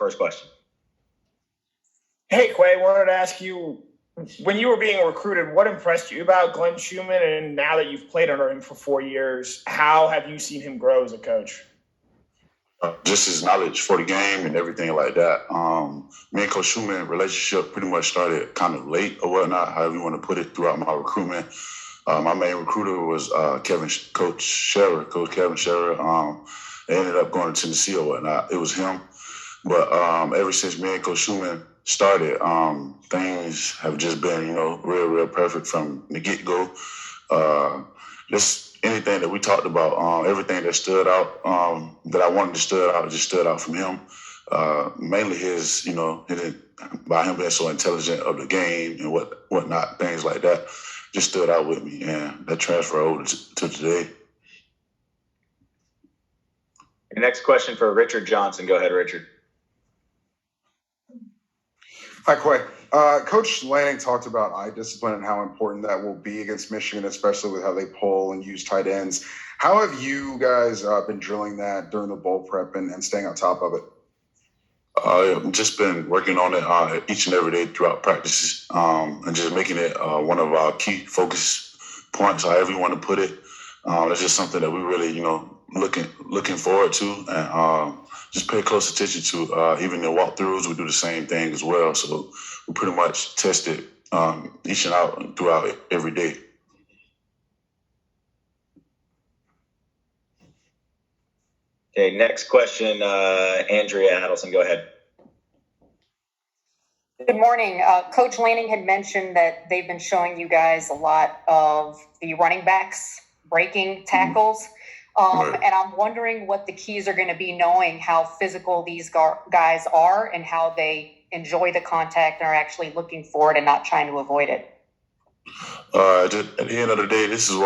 first question. Hey, Quay, wanted to ask you, when you were being recruited, what impressed you about Glenn Schumann? And now that you've played under him for 4 years, how have you seen him grow as a coach? Just his knowledge for the game and everything like that. Me and Coach Schumann relationship pretty much started kind of late or whatnot, however you want to put it, throughout my recruitment. My main recruiter was Coach Kevin Scherer. They ended up going to Tennessee or whatnot. It was him. But ever since me and Coach Schumann started, things have just been, real perfect from the get-go. Just anything that we talked about, everything that stood out, that I wanted to stood out, just stood out from him. Mainly his, by him being so intelligent of the game and whatnot, things like that, just stood out with me, and that transferred over to today. Your next question for Richard Johnson. Go ahead, Richard. Hi, Quay. Coach Lanning talked about eye discipline and how important that will be against Michigan, especially with how they pull and use tight ends. How have you guys been drilling that during the bowl prep and staying on top of it? I've just been working on it each and every day throughout practices, and just making it one of our key focus points, however you want to put it. That's just something that we really, looking forward to, and just pay close attention to. Even in walkthroughs, we do the same thing as well. So we pretty much test it each and out throughout every day. Okay, next question, Andrea Adelson. Go ahead. Good morning. Coach Lanning had mentioned that they've been showing you guys a lot of the running backs breaking tackles. And I'm wondering what the keys are going to be, knowing how physical these guys are and how they enjoy the contact and are actually looking for it and not trying to avoid it. At the end of the day, this is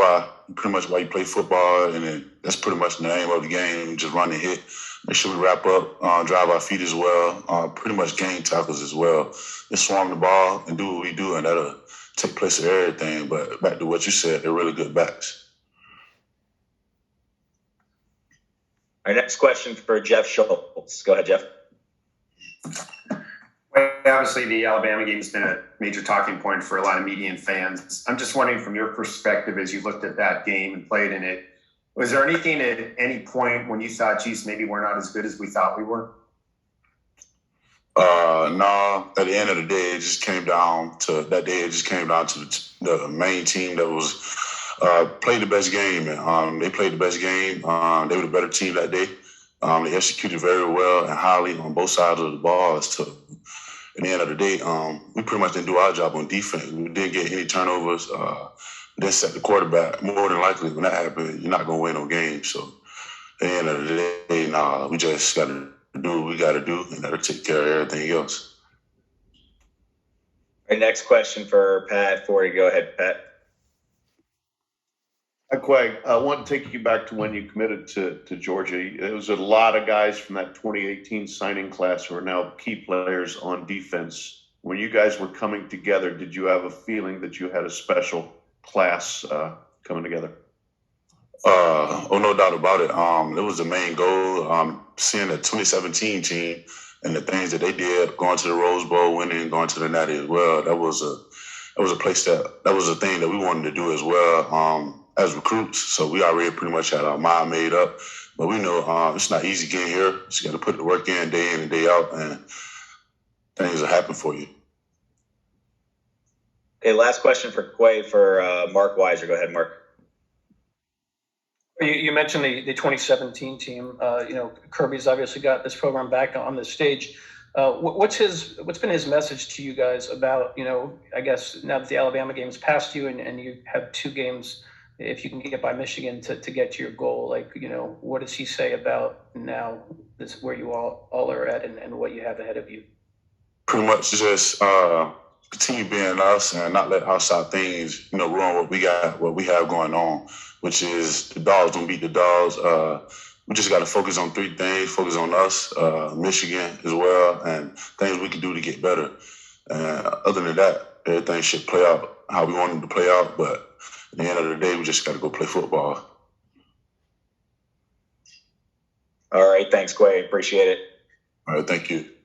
pretty much why you play football, and that's pretty much the name of the game. Just run and hit. Make sure we wrap up, drive our feet as well. Pretty much gain tackles as well. Just swarm the ball and do what we do, and that'll take place of everything. But back to what you said, they're really good backs. Our next question for Jeff Schultz. Go ahead, Jeff. Well, obviously, the Alabama game has been a major talking point for a lot of media and fans. I'm just wondering, from your perspective, as you looked at that game and played in it, was there anything at any point when you thought, geez, maybe we're not as good as we thought we were? No. At the end of the day, it just came down to the main team that was played the best game. And they played the best game. They were the better team that day. They executed very well and highly on both sides of the ball. So at the end of the day, we pretty much didn't do our job on defense. We didn't get any turnovers. Didn't set the quarterback. More than likely, when that happens, you're not going to win no game. So at the end of the day, we just got to do what we got to do, and that'll take care of everything else. Our next question for Pat Forty. Go ahead, Pat. Hi, Quay. I want to take you back to when you committed to Georgia. There was a lot of guys from that 2018 signing class who are now key players on defense. When you guys were coming together, did you have a feeling that you had a special class coming together? No doubt about it. It was the main goal. Seeing the 2017 team and the things that they did, going to the Rose Bowl, winning, going to the Natty as well. That was a thing that we wanted to do as well. As recruits, so we already pretty much had our mind made up. But we know it's not easy getting here. You got to put the work in and day out, and things will happen for you. Okay, last question for Quay for Mark Weiser. Go ahead, Mark. You mentioned the 2017 team. Kirby's obviously got this program back on the stage. What's been his message to you guys about, I guess now that the Alabama game's passed you and you have 2 games, if you can get by Michigan to get to your goal, what does he say about now this where you all are at and what you have ahead of you? Pretty much just continue being us and not let outside things, ruin what we have going on, which is the Dogs don't beat the Dogs. We just got to focus on 3 things: focus on us, Michigan as well, and things we can do to get better. Other than that, everything should play out how we want it to play out. But at the end of the day, we just got to go play football. All right. Thanks, Quay. Appreciate it. All right. Thank you.